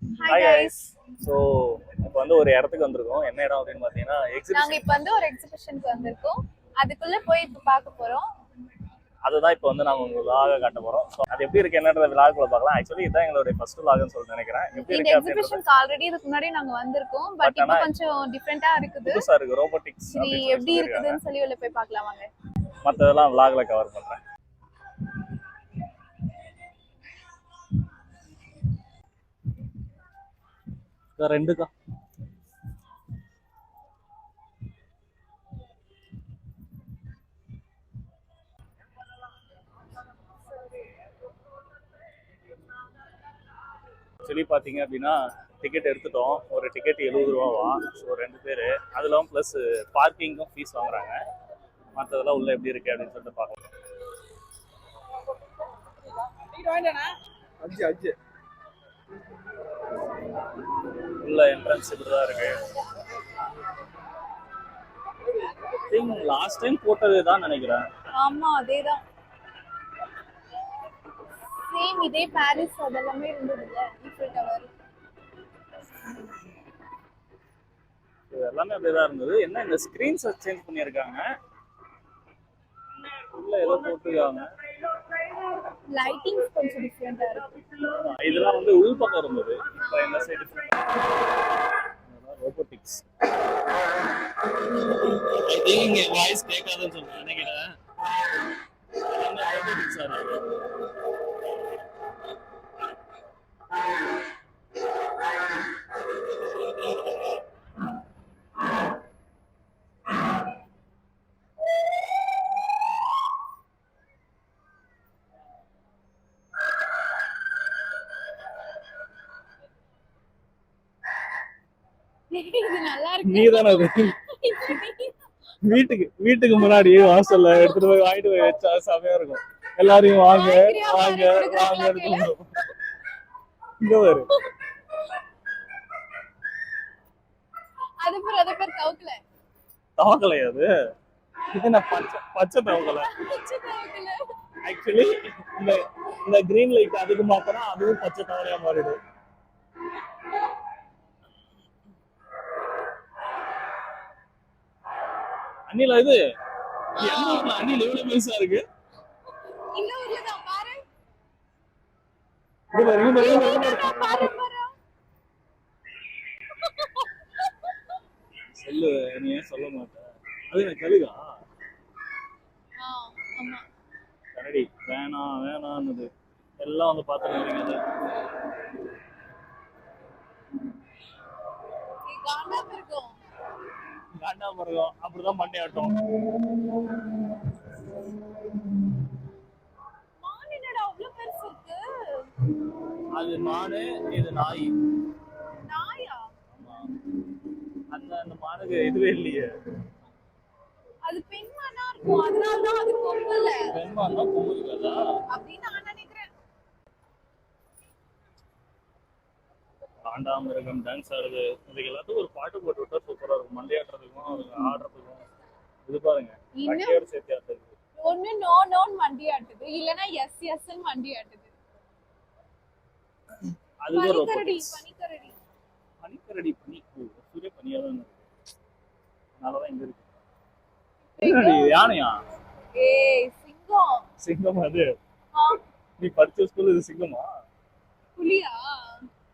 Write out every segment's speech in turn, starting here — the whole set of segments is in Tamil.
Hi guys. So இப்போ வந்து ஒரு இடத்துக்கு வந்திருக்கோம். என்ன இடம் அப்படின்னு பார்த்தீங்கன்னா நாங்க எக்ஸிபிஷன். இப்ப வந்து ஒரு எக்ஸிபிஷனுக்கு வந்திருக்கோம். அதுக்குள்ள போய் இப்ப பார்க்க போறோம். அதுதான் இப்போ வந்து நாம உங்களுக்கு vlog காட்ட போறோம். ஸோ அது எப்படி இருக்கு என்னன்றத vlogல பார்க்கலாம். ஆக்சுவலி இதுதான் எங்களுடைய ஃபர்ஸ்ட் vlogன்னு சொல்லிட்டு நினைக்கிறேன். எப்படி இந்த இருக்கு அப்படின்றது எக்ஸிபிஷனுக்கு ஆல்ரெடி இதுக்கு முன்னாடி நாங்க வந்திருக்கோம். பட் இப்போ கொஞ்சம் டிஃபரெண்டா இருக்குது. புதுசா இருக்கு ரோபோட்டிக்ஸ் இது அப்படின்னு எப்படி இருக்குதுன்னு சொல்லி உள்ள போய் பார்க்கலாம் வாங்க. மற்றதெல்லாம் vlogல கவர் பண்றேன். ரெண்டுக்கா சொல்லி பார்த்தீங்க அப்படின்னா டிக்கெட் எடுத்துட்டோம். ஒரு டிக்கெட் 70 ரூபாவா. ஸோ 2 பேர். அதெல்லாம் ப்ளஸ் பார்க்கிங்கும் ஃபீஸ் வாங்குறாங்க. மற்றதெல்லாம் உள்ள எப்படி இருக்கு அப்படின்னு சொல்லிட்டு பார்க்கலாம். உள்ள என்ட்ரன்ஸ் இப்படிதான் இருக்கு. லாஸ்ட் டைம் போட்டது தான் நினைக்கிறேன். ஆமா அதேதான். சேம் இதே பாரிஸ் அதெல்லாமே இருந்ததுல ஈஃபில் டவர். எல்லாமே அப்படியேதான் இருந்தது. என்ன இந்த ஸ்கிரீன்ஸ் சேஞ்ச் பண்ணியிருக்காங்க. உள்ள ஏதோ போட்டுருக்காங்க. லைட்டிங்ஸ் கொஞ்சம் டிஃபரெண்டா இருக்கு. இதெல்லாம் வந்து உள் பக்கம் இருந்தது. இப்போ இந்த side robotics. I think voice கேட்காதுன்னு சொல்லிட்டு நினைக்கிறேன். ரோபோட்டிக்ஸ் இருக்கு. இது நல்லா இருக்கு. நீதானே அது? வீட்டுக்கு முன்னாடி வாசல்ல எடுத்துட்டு போய் வாங்கிட்டு போய் வச்சா செமையா இருக்கும். எல்லாரையும் வாங்க வாங்க வாங்க இங்க வரு. அது பேர் தவக்கல. தவக்கலை அது. இது என்ன பச்சை தவக்கலை. ஆக்சுவலி இந்த கிரீன் லைட் அதுக்கு மாத்தினா அதுவும் பச்சை தவளையா மாறிடும். அணில இது அணில் எவ்வளவு பெருசா இருக்கு. இந்த ஊர்ல தான் பாரு. சொல்லு நீ ஏன் சொல்ல மாட்டேன். அது எனக்கு கழுகா. ஆமா கரடி வேணாம்னது எல்லாம் வந்து பாத்துருக்கீங்க. அது காண்டாமிருகம் அப்படிதான் பண்ணி ஆட்டும். அது மானு, இது நாய். நாயா? அந்த மானுக்கு இதுவே இல்லையே. அது பெண்மானா இருக்கும். அதனால தான் அது கொம்பல. பெண்மானா கொம்பு இருக்காதா அப்படி நான் நினைக்கிறேன். காண்டாமிருகம் டான்ஸ் ஆடுது. இதுக்கு எல்லாத்துக்கும் ஒரு பாட்டு போட்டு விட்டா சூப்பரா இருக்கும். மண்டையாட்டுறதுக்கும் ஆடுறதுக்கும். இது பாருங்க கட்டியோட சேர்த்து ஆட்டுது. ஒண்ணு நோ மண்டி ஆட்டுது, இல்லனா எஸ் ன்னு மண்டி ஆட்டுது. அதுக்கு பனிக்கரடி சூரிய பனியா தான் இருக்கு. அதனாலதான் இங்க இருக்கு. யானையா? சிங்கம். அது நீ படிச்ச ஸ்கூல் இது சிங்கமா? புலியா?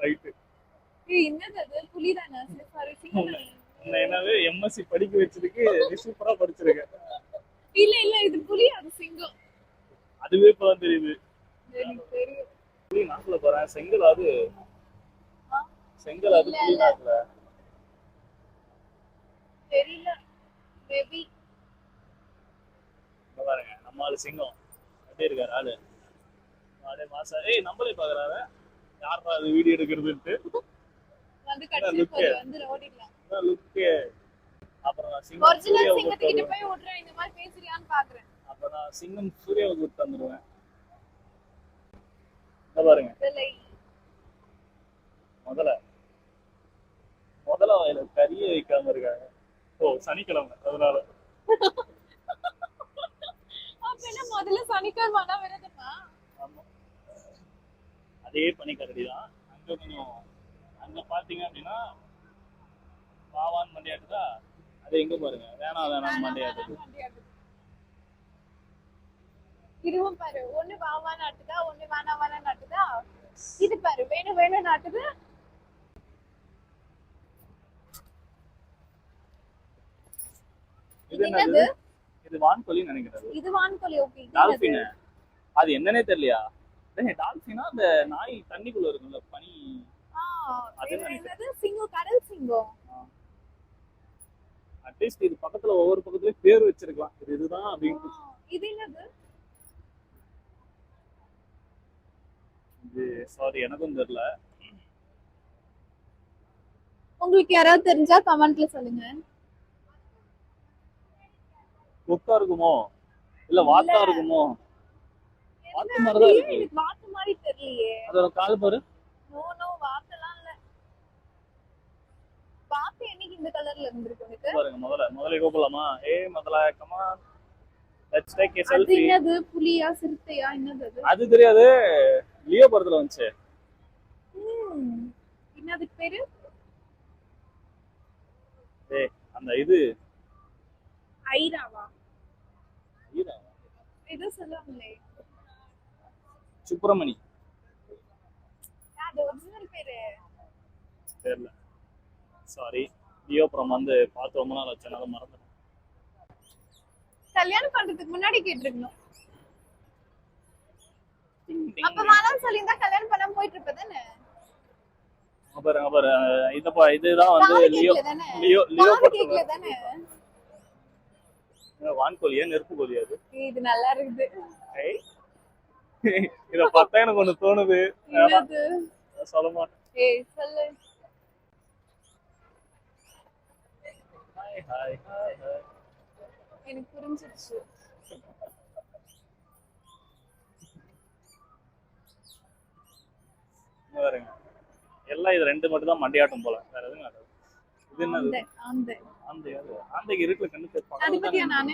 ரைட். என்னது அது? புலிதானா? சாரி சிங்கம். என்னவே எம்எஸ்சி படிக்க வச்சதுக்கு நீ சூப்பரா படிச்சிருக்க. இல்ல இது புலி, அது சிங்கம். அதுவே இப்பதான் தெரியுது. எனக்கு தெரியும். புலி நாக்குல போறேன். செங்கல் அது புலி நாக்குல தெரியல. மேபி பாருங்க நம்ம ஆளு சிங்கம் எப்படி இருக்காரு ஆளு. அதே மாசா நம்மளே பாக்குறாரு. யாரா அது வீடியோ எடுக்கிறதுட்டு வந்து கட்சி வந்து ஓடிடலாம். லுக். அப்புறம் சிங்கம் ஒரிஜினல் சிங்கத்துக்கிட்ட போய் ஓடுறேன். இந்த மாதிரி பேசுறியான்னு பாக்குறேன். அப்ப நான் சிங்கம் சூர்யாவை கூட்டு வந்துருவேன். பாருங்க முதல்ல வாயில கறிய வைக்காம இருக்காங்க. சனிக்கிழமை அதனால. முதல்ல சனிக்கிழமை விரதமா? ஆமா அதே பனிக்கரடி தான். அங்க கொஞ்சம் அங்க பாத்தீங்க அப்படின்னா பாவான் மண்டியாட்டுதா, அது எங்க பாருங்க வேணாம் வேணாம் மண்டியாட்டு. இதுவும் பாரு, ஒண்ணு வாவா நாட்டுதா, ஒண்ணு வேணா வேணா நாட்டுதா. இது பாரு, வேணும் வேணும் நாட்டுது. இது என்னது? இது வான்கோழின்னு நினைக்கிறது. இது வான்கோழி. ஓகே. டால்பின். அது என்னன்னே தெரியலையா? டால்பினா அந்த நாய் தண்ணிக்குள்ள இருக்கும்ல பனி. அது என்னது? சிங்கம், கடல் சிங்கம். அட்லீஸ்ட் இது பக்கத்துல ஒவ்வொரு பக்கத்துலயும் பேர் வச்சிருக்கலாம். இதுதான் அப்படின்னு. இது என்னது? இது சாரி எனக்கும் தெரியல. உங்களுக்கு யாராவது தெரிஞ்சா கமெண்ட்ல சொல்லுங்க. கொக்கா இருக்குமோ இல்ல வாத்தா இருக்குமோ? வாத்து மாதிரி தான் இருக்கு. எனக்கு வாத்து மாதிரி தெரியலையே. அதோட கால் பாரு. நோ வாத்தலாம் இல்ல. வாத்து என்னைக்கு இந்த கலர்ல இருந்திருக்கு உங்களுக்கு? பாருங்க முதல்ல கூப்பிடலாமா? முதல்ல come on let's take a selfie. அது என்னது? புலியா சிறுத்தையா என்னது அது? அது தெரியாது. லியோ படத்துல வந்துச்சு. என்னது பேரு? அந்த இது ஐராவா? இது சொல்லுவாங்களே சுப்பிரமணி. அது ஒரிஜினல் பேரு தெரியல. சாரி. லியோ படம் வந்து பார்த்து ரொம்ப நாள் ஆச்சு, அதனால மறந்துட்டேன். கல்யாணம் பண்றதுக்கு முன்னாடி கேட்டிருக்கணும். அப்ப வேணாம்னு சொல்லியிருந்தா கல்யாணம் பண்ணாம போயிட்டு இருப்பதானே. பாரு இதுதான் வந்து லியோ கேக்கல தானே. வான்கோழியா நெருப்பு கோழியா? இது நல்லா இருக்குது. இத பார்த்தா எனக்கு ஒண்ணு தோணுது. சொல்ல மாட்டேன். சொல்லு. ஹாய் எனக்கு புரிஞ்சிருச்சு. பாருங்க எல்லாம் இது ரெண்டு மட்டும் தான் மண்டியாட்டம் போல, வேற எதுவும் காட்டாது. இது என்னது? அந்த இருக்குல கண்ணு தெரியும். அது பத்தியா நான்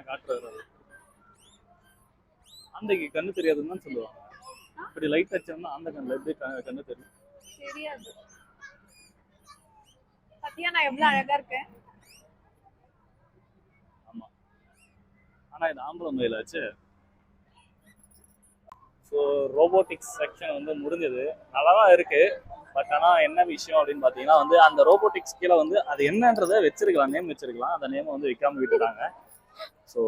காட்டுறது. அந்தக்கு கண்ணு தெரியாதுன்னு தான் சொல்லுவாங்க. இப்படி லைட் அடிச்சோம்னா அந்த கண்ணுல எப்படி கண்ணு தெரியும்? தெரியாது. பத்தியா நான் எவ்வளவு அழகா இருக்கேன். ஆமா. ஆனா இது ஆம்பளை மயிலாச்சு. ஸோ ரோபோட்டிக்ஸ் செக்ஷன் வந்து முடிஞ்சது. நல்லா தான் இருக்கு. பட் ஆனால் என்ன விஷயம் அப்படின்னு பார்த்தீங்கன்னா வந்து அந்த ரோபோட்டிக்ஸ் கீழே வந்து அது என்னன்றதை வச்சிருக்கலாம், நேம் வச்சிருக்கலாம். அந்த நேமை வந்து வைக்காம விட்டுட்டாங்க. ஸோ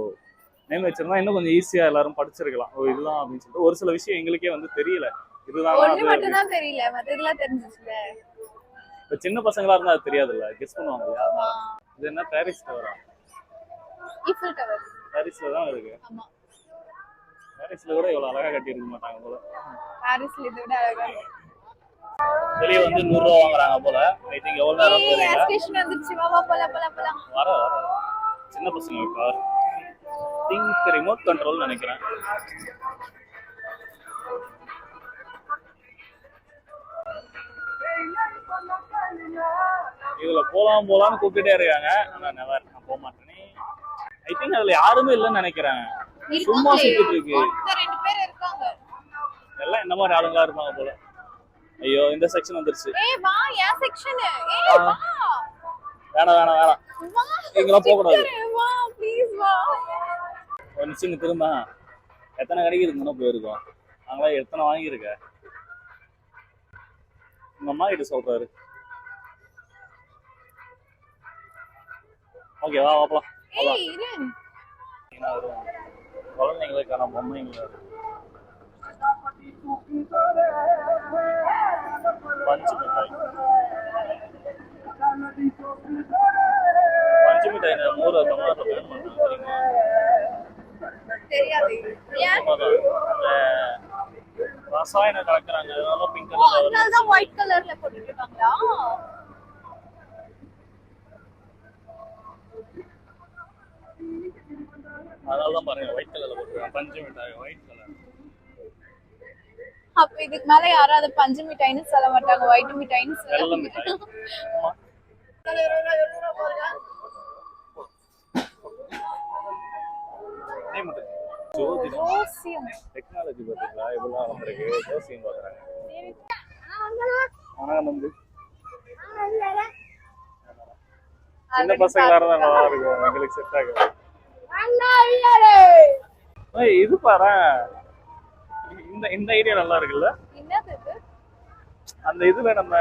நேம் வச்சிருந்தா இன்னும் கொஞ்சம் ஈஸியாக எல்லாரும் படிச்சிருக்கலாம். ஓ இதுதான் அப்படின்னு சொல்லிட்டு ஒரு சில விஷயம் எங்களுக்கே வந்து தெரியல. இதுதான் தெரியல, மத்ததெல்லாம் தெரிஞ்சிச்சுல. இப்போ சின்ன பசங்களா இருந்தா அது தெரியாதுல்ல, கெஸ் பண்ணுவாங்க இல்லையா? இது என்ன பாரிஸ் டவரா? ஈஃபில் டவர் பாரிஸ்ல தான் இருக்கு. ஆமா. பாரிஸ்ல கூட இவ்வளவு அழகா கட்டி இருக்க மாட்டாங்க போல. பாரிஸ்ல இதை விட அழகா இருக்கு. வெளிய வந்து 100 ரூபாய் வாங்குறாங்க போல. ஐ திங்க் எவ்வளவு நேரம் தெரியல. ஸ்டேஷன் வந்துருச்சு. வா போலாம். வர சின்ன பசங்க கார் திங்க் ரிமோட் கண்ட்ரோல் நினைக்கிறேன். இதுல போலாம்னு கூப்பிட்டுட்டே இருக்காங்க. ஆனா நெவர், நான் போக மாட்டேனே. ஐ திங்க் அதுல யாருமே இல்லைன்னு நினைக்கிறேன். சும்மா சுத்திட்டு இருக்கு. ரெண்டு பேர் இருக்காங்க. எல்லாம் என்ன மாதிரி ஆளுங்களா இருப்பாங்க போல. ஐயோ இந்த செக்ஷன் வந்துருச்சு. வா என் செக்ஷன். வா. வேணாம். இங்கெல்லாம் போக கூடாது. வா ப்ளீஸ் வா. ஒரு நிமிஷம் திரும்ப. எத்தனை கடைக்கு இருக்குன்னு போயிருக்கோம். நாங்களா எத்தனை வாங்கியிருக்க? உங்க அம்மா கிட்ட சொல்றாரு. ஓகே வா போலாம். இரு. குழந்தைங்களுக்கான பொம்மைங்களா இருக்கு. பஞ்சு மிட்டாய் 100 தமிழ்நாட்டில் பேன் பண்ணுறாங்க தெரியாது. ரசாயனம் கலக்குறாங்க, அதனால பிங்க் கலர். அதனால தான் ஒயிட் கலர்ல போட்டுட்டு இருக்காங்களா? அதனால தான் பாருங்க ஒயிட் கலர்ல போட்டுருக்காங்க. பஞ்சு மிட்டாய் ஒயிட் கலர். அப்ப இதுக்கு மேல யாரும் அது பஞ்சு மிட்டாய்னு சொல்ல மாட்டாங்க, ஒயிட் மிட்டாய்னு சொல்லுவாங்க. டெக்னாலஜி பாத்தீங்களா எவ்வளவு வந்திருக்கு. ஜோசியம் பாக்குறாங்க. வணக்கம் தம்பி. சின்ன பசங்களா இருந்தா நல்லா இருக்கும், எங்களுக்கு செட் ஆகும். இது பாரு, இந்த இந்த ஐடியா நல்லா இருக்குல்ல. அந்த இதுல நம்ம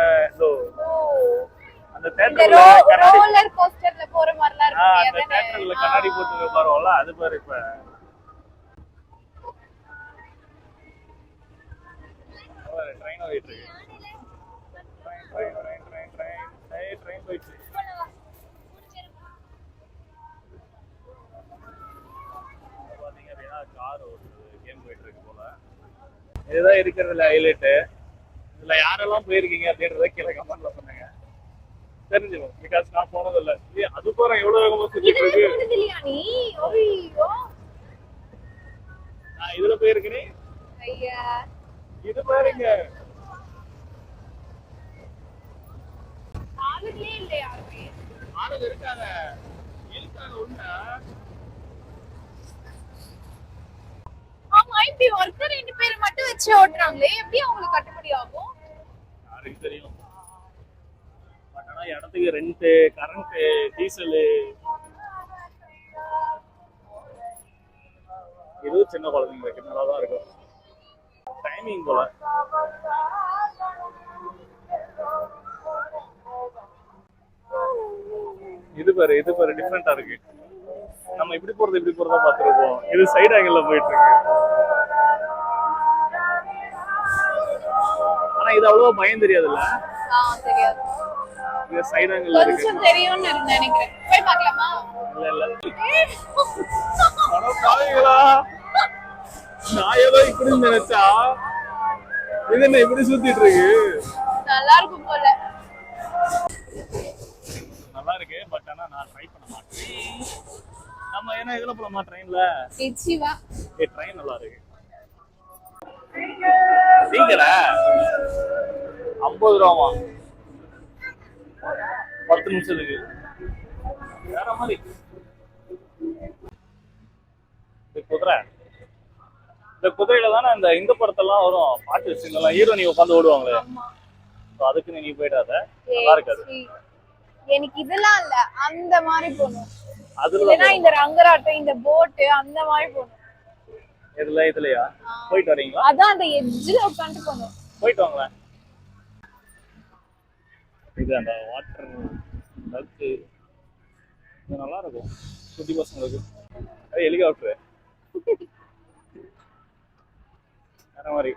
அந்த தியேட்டர்ல ரோலர் கோஸ்டர்ல போற மாதிரிலாம் இருக்கு. அந்த தியேட்டர்ல கண்ணாடி போட்டு பாருவோம்ல, அது பாரு. இப்ப ட்ரெயின் ஓடிட்டு இருக்கு. ட்ரெயின் போயிட்டு இருக்கு. பாத்தீங்க அப்படின்னா கார் ஓடுது, கேம் போயிட்டு இருக்கு போல. இதுதான் இருக்கிறதுல ஹைலைட்டு. இதுல யாரெல்லாம் போயிருக்கீங்க அப்படின்றத கீழே கமெண்ட்ல பண்ணுங்க, தெரிஞ்சிடும். பிகாஸ் நான் போனதில்லை. அது போற எவ்வளவு வேகமா சுத்திட்டு இருக்கு. நான் இதுல போயிருக்கேன். இது பாருங்க, ஆளுங்க இருக்காங்க உண்மை. ஆமா, இப்படி ஒருத்தர் 2 பேர் மட்டும் வச்சு ஓட்டுறாங்களே, எப்படி அவங்களுக்கு கட்டுப்படி ஆகும்? யாருக்கு தெரியும். பட் ஆனா இடத்துக்கு ரெண்ட், கரண்ட், டீசல், இது சின்ன குழந்தைங்களுக்கு நல்லாதான் இருக்கும். டைமிங் போல. இது பாரு டிஃபரெண்டா இருக்கு. நம்ம இப்படி போறதா பாத்துருப்போம். இது சைடு ஆங்கிள் போயிட்டு இருக்கு. ஆனா இது அவ்வளவா பயம் தெரியாதுல்ல. தெரியாது. இது சைடு ஆங்கிள் இருக்கு. கொஞ்சம் தெரியும்னு நினைக்கிறேன். போய் பார்க்கலாமா? இல்ல அட பாவிங்களா, நான் ஏதோ இப்படி நினைச்சா இது என்ன இப்படி சுத்திட்டு இருக்கு. நல்லா இருக்கும் போல. நல்லா இருக்கு. பட் ஆனா நான் ட்ரை பண்ண மாட்டேன். நம்ம என்ன இதுல போலாமா ட்ரெயின்ல? நிச்சயமா. ட்ரெயின் நல்லா இருக்கு. நீங்களா 50 ரூபாமா 10 நிமிஷத்துக்கு வேற மாதிரி. இந்த குதிரையில தானே இந்த படத்தெல்லாம் வரும், பாட்டு சீன்லாம் ஹீரோ நீ உட்காந்து ஓடுவாங்களே. அதுக்கு நீ போயிடாத, நல்லா இருக்காது. எனக்கு இதெல்லாம் இல்ல, அந்த மாதிரி போகணும். அதுல இந்த ரங்கராட்டம், இந்த போட், அந்த மாதிரி போகணும். இதுலயா போயிட்டு வரீங்களா? அதான் அந்த எட்ஜ்ல உட்காந்து போகணும். போயிட்டு வாங்க. இது அந்த வாட்டர் லக்கு இது நல்லா இருக்கும் குட்டி பசங்களுக்கு. அது ஹெலிகாப்டர் வேற மாதிரி.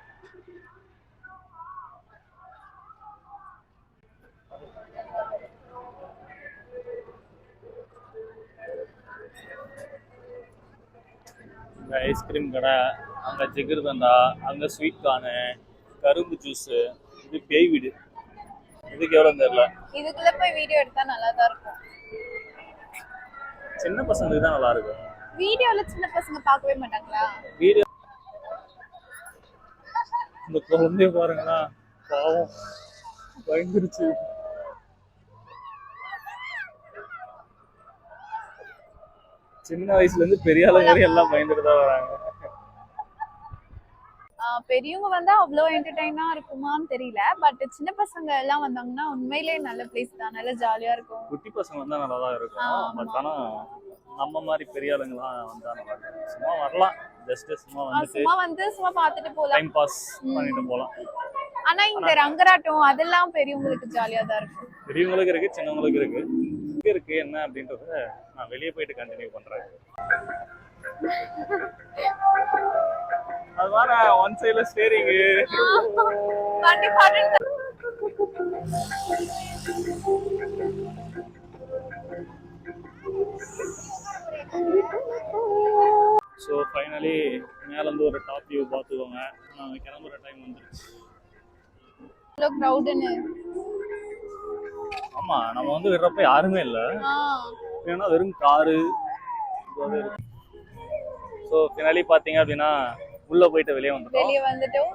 ஐஸ்கிரீம் கடை, அங்க ஜிகிர்தண்டா, அங்க ஸ்வீட் கார்னு, கரும்பு ஜூஸ். இது பேய் வீடு. இதுக்கு எவ்வளவு தெரியல. இதுக்குள்ள போய் வீடியோ எடுத்தா நல்லா தான் இருக்கும். சின்ன பசங்களுக்கு தான் நல்லா இருக்கும். வீடியோல சின்ன பசங்க பார்க்கவே மாட்டாங்களா? வீடியோ இந்த குழந்தைய பாருங்களா, பாவம் பயந்துருச்சு. சின்ன வயசுல இருந்து பெரிய ஆளு வரை எல்லாம் பயந்துட்டு தான் வராங்க. பெரியவங்க வந்தா அவ்வளோ என்டர்டைனா இருக்குமான்னு தெரியல. பட் சின்ன பசங்க எல்லாம் வந்தாங்கன்னா உண்மையிலேயே நல்ல பிளேஸ் தான், நல்ல ஜாலியா இருக்கும். குட்டி பசங்க வந்தா நல்லா தான் இருக்கும். பட் ஆனா நம்ம மாதிரி பெரிய ஆளுங்கலாம் வந்தா நல்லா இருக்கும். சும்மா வரலாம், ஜஸ்ட் சும்மா பார்த்துட்டு போலாம், டைம் பாஸ் பண்ணிட்டு போலாம். ஆனா இந்த ரங்கராட்டம் அதெல்லாம் பெரியவங்களுக்கு ஜாலியா தான் இருக்கும். பெரியவங்களுக்கு இருக்கு, சின்னவங்களுக்கு இருக்கு. இருக்கு என்ன அப்படின்றத நான் வெளியே போயிட்டு கண்டினியூ பண்றேன். அது வர ஒன் சைடுல ஸ்டேரிங். ஸோ ஃபைனலி மேல இருந்து ஒரு டாப் வியூ பார்த்துக்கோங்க. நாங்கள் கிளம்புற டைம் வந்துருச்சு. ஆமா, நம்ம வந்து விடுறப்ப யாருமே இல்ல, ஏன்னா வெறும் காரு. ஸோ ஃபினாலி பாத்தீங்க அப்படின்னா உள்ள போயிட்டு வெளியே வந்துட்டோம்.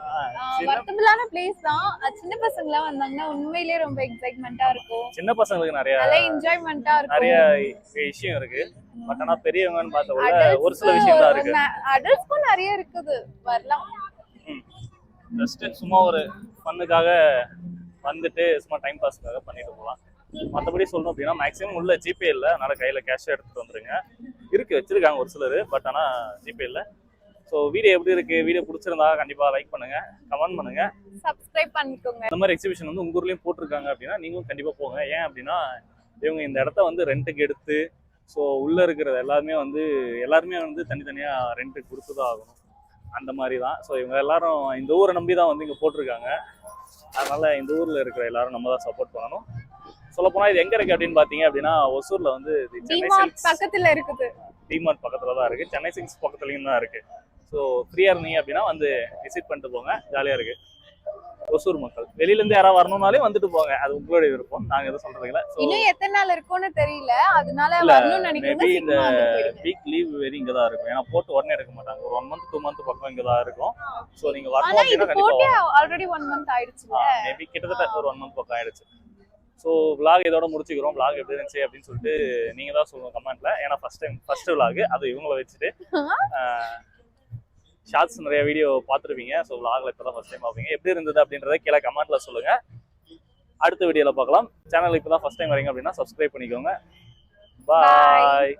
வர்த்தபிளான பிளேஸ் தான். சின்ன பசங்க எல்லாம் வந்தாங்கன்னா உண்மையிலேயே ரொம்ப எக்ஸைட்மெண்டா இருக்கும். சின்ன பசங்களுக்கு நிறைய என்ஜாய்மெண்டா இருக்கும், நிறைய விஷயம் இருக்கு. பட் ஆனா பெரியவங்கன்னு பார்த்தா ஒரு சில விஷயம் தான் இருக்கு. அடல்ட்ஸ்க்கும் நிறைய இருக்குது, வரலாம். ஜஸ்ட் சும்மா ஒரு ஃபன்னுக்காக வந்துட்டு சும்மா டைம் பாஸ்க்காக பண்ணிட்டு போகலாம். மற்றபடி சொல்லணும் அப்படின்னா மேக்ஸிமம் உள்ள ஜிபே இல்லை, அதனால கையில் கேஷ் எடுத்துட்டு வந்துருங்க. இருக்கு வச்சிருக்காங்க ஒரு சிலர், பட் ஆனால் ஜிபே இல்லை. ஸோ வீடியோ எப்படி இருக்கு, வீடியோ பிடிச்சிருந்தா கண்டிப்பாக லைக் பண்ணுங்க, கமெண்ட் பண்ணுங்க, சப்ஸ்கிரைப் பண்ணிக்கோங்க. இந்த மாதிரி எக்ஸிபிஷன் வந்து உங்க ஊர்லயும் போட்டிருக்காங்க அப்படின்னா நீங்களும் கண்டிப்பாக போங்க. ஏன் அப்படின்னா இவங்க இந்த இடத்த வந்து ரெண்ட்டுக்கு எடுத்து ஸோ உள்ள இருக்கிறது எல்லாருமே வந்து தனித்தனியாக ரெண்ட்டுக்கு கொடுத்து தான் ஆகணும். அந்த மாதிரி தான். ஸோ இவங்க எல்லாரும் இந்த ஊரை நம்பி தான் வந்து இங்கே போட்டிருக்காங்க. அதனால இந்த ஊரில் இருக்கிற எல்லாரும் நம்ம தான் சப்போர்ட் பண்ணணும். சொல்லப்போனால் இது எங்கே இருக்குது அப்படின்னு பார்த்தீங்க அப்படின்னா ஒசூரில் வந்து டிமார்ட் பக்கத்துல இருக்குது. டிமார்ட் பக்கத்தில் தான் இருக்குது, சென்னை சில்க்ஸ் பக்கத்துலையும் தான் இருக்குது. ஸோ ஃப்ரீயாக இருந்தீங்க அப்படின்னா வந்து விசிட் பண்ணிட்டு போங்க, ஜாலியாக இருக்குது. ஒசூர் மக்கள் வெளியிலேருந்து யாராவது வரணும்னாலே வந்துட்டு போங்க, அது உங்களுடைய விருப்பம், நாங்கள் எதுவும் சொல்கிறது இல்லை. இன்னும் எத்தனை நாள் இருக்கும்னு தெரியல, அதனால இல்ல, வரணும்னு நினைக்கிறேன். மேபி இந்த வீக் லீவ் வெரி இங்கே தான் இருக்கும். ஏன்னா போட்டு உடனே எடுக்க மாட்டாங்க, ஒரு 1 month 2 month பக்கம் இங்கே தான் இருக்கும். ஸோ நீங்கள் வரணும் ஆனா இது அப்படின்னா கண்டிப்பாக போட்டு ஆல்ரெடி 1 month ஆயிடுச்சுல. மேபி கிட்டத்தட்ட ஒரு 1 month பக்கம் ஆயிடுச்சு. ஸோ vlog இதோட முடிச்சுக்கிறோம். vlog எப்படி இருந்துச்சு அப்படின்னு சொல்லிட்டு நீங்கள் தான் சொல்லுங்க கமெண்ட்ல. ஏன்னா ஃபர்ஸ்ட் vlog அது இவங்கள வச்சுட்டு ஷார்ட்ஸ் நிறைய வீடியோ பார்த்துருப்பீங்க. ஸோ vlogல இப்போ தான் ஃபர்ஸ்ட் டைம் பார்ப்பீங்க. எப்படி இருந்தது அப்படின்றத கீழே கமெண்ட்ல சொல்லுங்க. அடுத்த வீடியோவில் பார்க்கலாம். சேனல் இப்போ தான் ஃபர்ஸ்ட் டைம் வரீங்க அப்படின்னா சப்ஸ்கிரைப் பண்ணிக்கோங்க. பாய்.